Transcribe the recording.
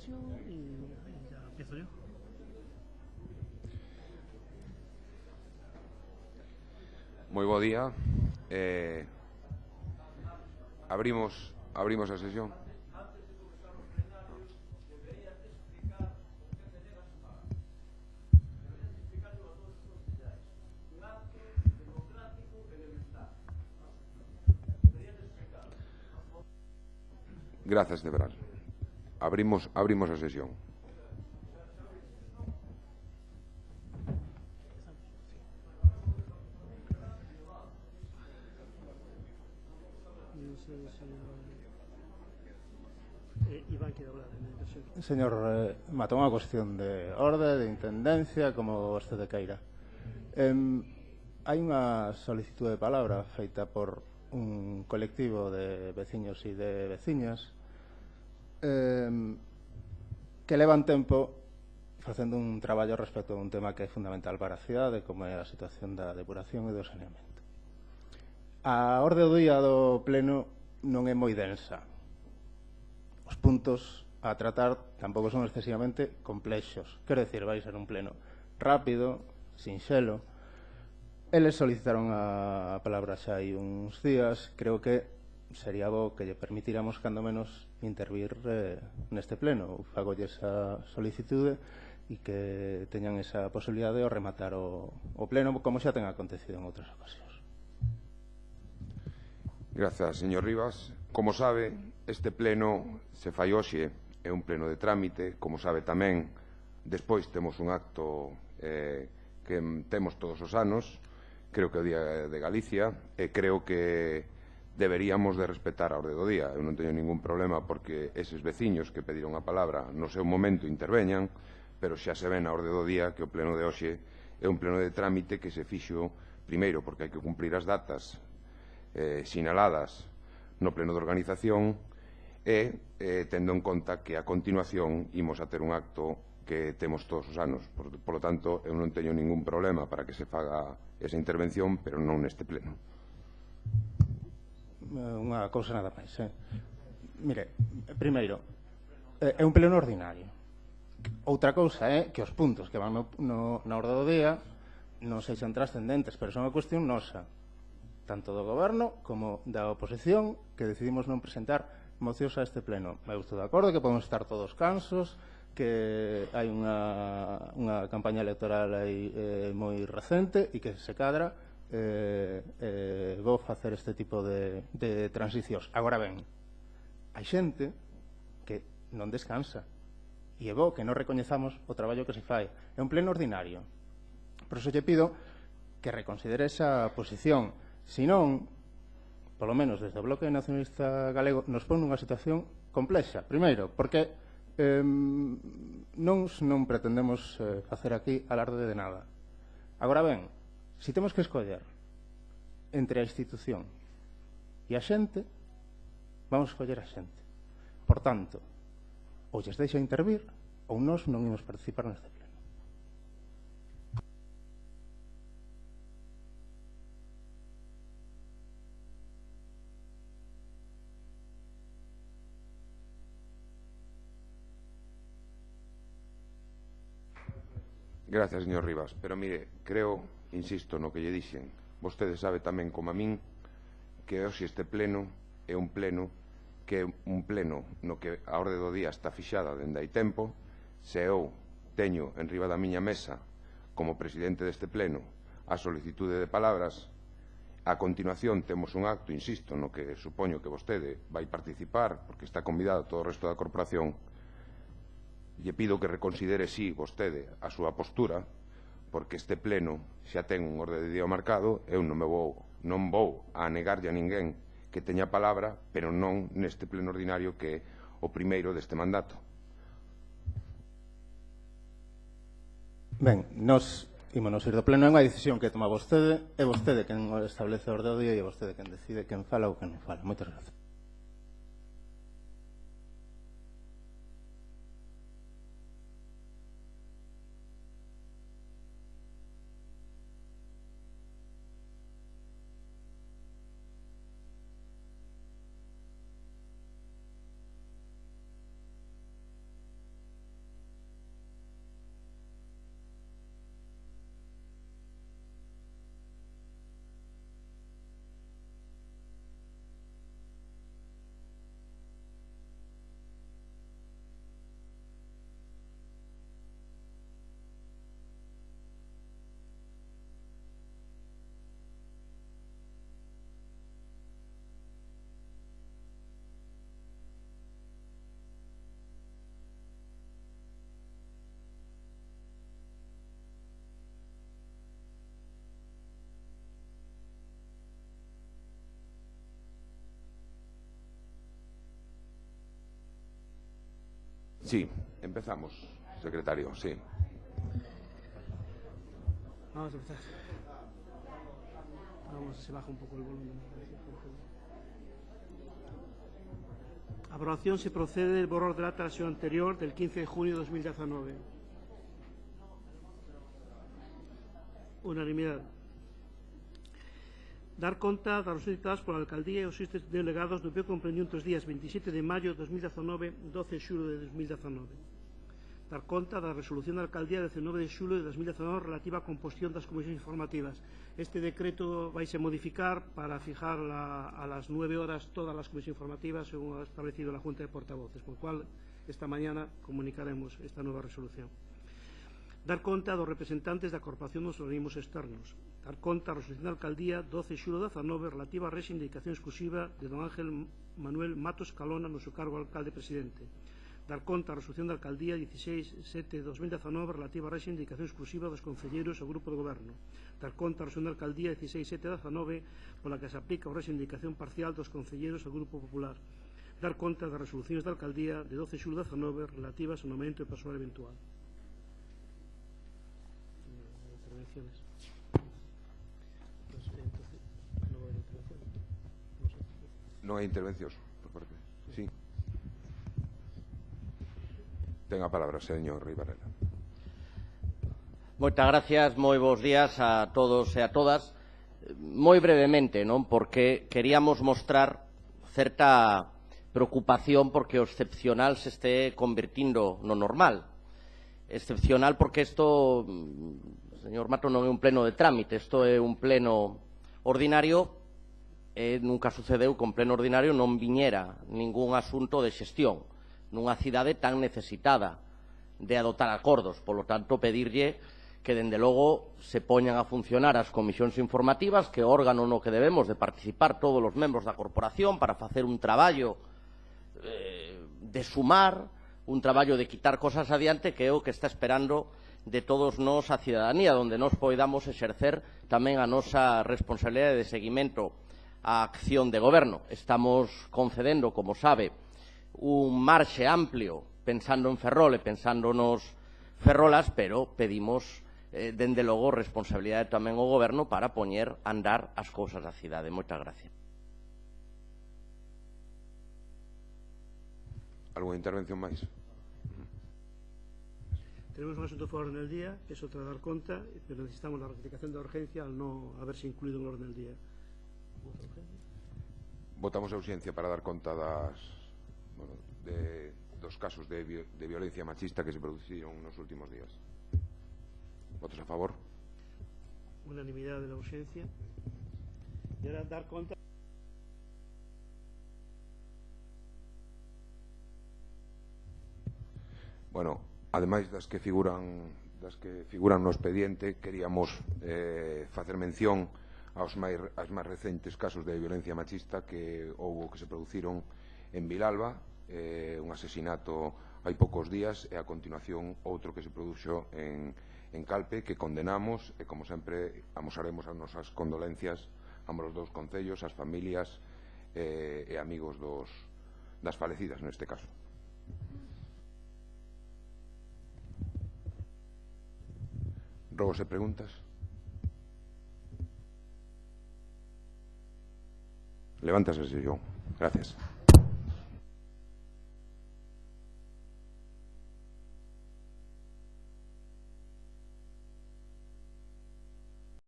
sesión y ya empiezo yo. Moi bo día. Abrimos a sesión. Grazas, de verdad. Abrimos a sesión. Iván quiere hablar en inversión. Señor Mato, unha cuestión de orde, de intendencia, como vostede queira. Hai unha solicitud de palabra feita por un colectivo de veciños e de veciñas que levan tempo facendo un traballo respecto a un tema que é fundamental para a cidade, como é a situación da depuración e do saneamento. A orde do día do pleno non é moi densa. Os puntos a tratar tampouco son excesivamente complexos. Quero dicir, vai ser un pleno rápido, sinxelo. Eles solicitaron a palabra xa hai uns días. Creo que sería bo que lle permitiramos, cando menos, intervir neste pleno. Fagolle esa solicitude e que teñan esa posibilidade de rematar o pleno, como xa ten acontecido en outras ocasións. Grazas, señor Rivas. Como sabe, este pleno se fai hoxe, é un pleno de trámite. Como sabe tamén, despois temos un acto que temos todos os anos, creo que é o Día de Galicia, e creo que deberíamos de respetar a orde do día. Eu non teño ningún problema porque eses veciños que pediron a palabra no seu momento interveñan, pero xa se ve na orde do día que o pleno de hoxe é un pleno de trámite que se fixo primeiro porque hai que cumprir as datas sinaladas no pleno de organización e tendo en conta que a continuación imos a ter un acto que temos todos os anos. Por lo tanto, eu non teño ningún problema para que se faga esa intervención, pero non neste pleno. Unha cousa nada máis. Mire, primeiro, é un pleno ordinario. Outra cousa é que os puntos que van na orde do día non sexan trascendentes, pero son unha cuestión nosa, tanto do goberno como da oposición, que decidimos non presentar mocións a este pleno. Eu estou de acordo que podemos estar todos cansos, que hai unha campaña electoral aí moi recente e que se cadra vou facer este tipo de transicións. Agora ben, hai xente que non descansa e é bo que non recoñezamos o traballo que se fai. É un pleno ordinario. Por iso lle pido que reconsidere esa posición. Se non, polo menos desde o Bloque Nacionalista Galego, nos pon nunha situación complexa. Primeiro, porque non pretendemos facer aquí alarde de nada. Agora ben, se temos que escoller entre a institución e a xente, vamos escoller a xente. Por tanto, ou lles deixa intervir ou nós non imos participar neste pleno. Gracias, señor Rivas. Pero mire, creo, insisto no que lle dixen, vostede sabe tamén como a min que hoxe este pleno é un pleno no que a orde do día está fixada dende hai tempo. Se eu teño en riba da miña mesa como presidente deste pleno a solicitude de palabras, a continuación temos un acto, insisto, no que supoño que vostede vai participar porque está convidado todo o resto da corporación. Lle pido que reconsidere, sí, vostede, a súa postura, porque este pleno xa ten un orde de día marcado. Eu non vou a negarlle a ninguén que teña palabra, pero non neste pleno ordinario que é o primeiro deste mandato. Ben, nos ímonos ir do pleno. É unha decisión que toma vostede. É vostede quen establece o orde do día e é vostede quen decide quen fala ou quen non fala. Moitas grazas. Sí, empezamos, secretario, sí. Vamos a empezar. Vamos, se baja un poco el volumen. Aprobación se procede el borrador del acta de la sesión anterior del 15 de junio de 2019. Unanimidade. Dar conta das resolucións dictadas pola Alcaldía e os sistes delegados do que comprendió entre os días 27 de maio de 2019 e 12 de xulo de 2019. Dar conta da resolución da Alcaldía de 19 de xulo de 2019 relativa á composición das comisións informativas. Este decreto vaise modificar para fijar a las 9 horas todas as comisións informativas según ha establecido la Junta de Portavoces, por lo cual esta mañana comunicaremos esta nueva resolución. Dar conta dos representantes da Corporación dos Organismos Externos. Dar conta da resolución da Alcaldía 12 de xulo de 2019 relativa á reivindicación exclusiva de don Ángel Manuel Matos Calona no seu cargo de alcalde presidente. Dar conta da resolución da Alcaldía 16/7 de 2019 relativa á reivindicación exclusiva dos concelleiros ao Grupo de Goberno. Dar conta da resolución da Alcaldía 16/7 de 2019 pola que se aplica a reivindicación parcial dos concelleiros ao Grupo Popular. Dar conta das resolucións da Alcaldía de 12 de xulo de 2019 relativas ao nomamento de persoal eventual. Intervenciones. Non hai intervencións por parte. Sí. Ten a palabra, señor Ribarela. Moitas gracias, moi bons días a todos e a todas. Moi brevemente, non? Porque queríamos mostrar certa preocupación porque o excepcional se este convertindo no normal. Excepcional porque isto, señor Mato, non é un pleno de trámite, isto é un pleno ordinario e nunca sucedeu que un pleno ordinario non viñera ningún asunto de xestión nunha cidade tan necesitada de adoptar acordos. Por lo tanto, pedirlle que, dende logo, se poñan a funcionar as comisións informativas, que é o órgano no que debemos de participar todos os membros da corporación para facer un traballo de sumar, un traballo de quitar cosas adiante, que é o que está esperando de todos nós a cidadanía, onde nós poidamos exercer tamén a nosa responsabilidade de seguimento á acción de goberno. Estamos concedendo, como sabe, un marxe amplio pensando en Ferrol e pensando nos ferrolas, pero pedimos, dende logo, responsabilidade tamén ao goberno para poñer a andar as cousas da cidade. Moitas gracias. Alguna intervención máis? Tenemos un asunto fora del día, que es otra de dar conta, pero necesitamos la ratificación de urgencia al no haberse incluido en el orden del día. Votamos a urxencia para dar conta dos casos de violencia machista que se produciron nos últimos días. ¿Votos a favor? Unanimidad de la urgencia. Y ahora dar conta. Bueno, ademais das que figuran no expediente, queríamos facer mención aos máis recentes casos de violencia machista que se produciron en Vilalba, un asesinato hai poucos días e a continuación outro que se produxo en Calpe, que condenamos e, como sempre, amosaremos as nosas condolencias a ambos os dous concellos, as familias e amigos das falecidas neste caso. Rogos e preguntas. Levántase a sesión. Gracias.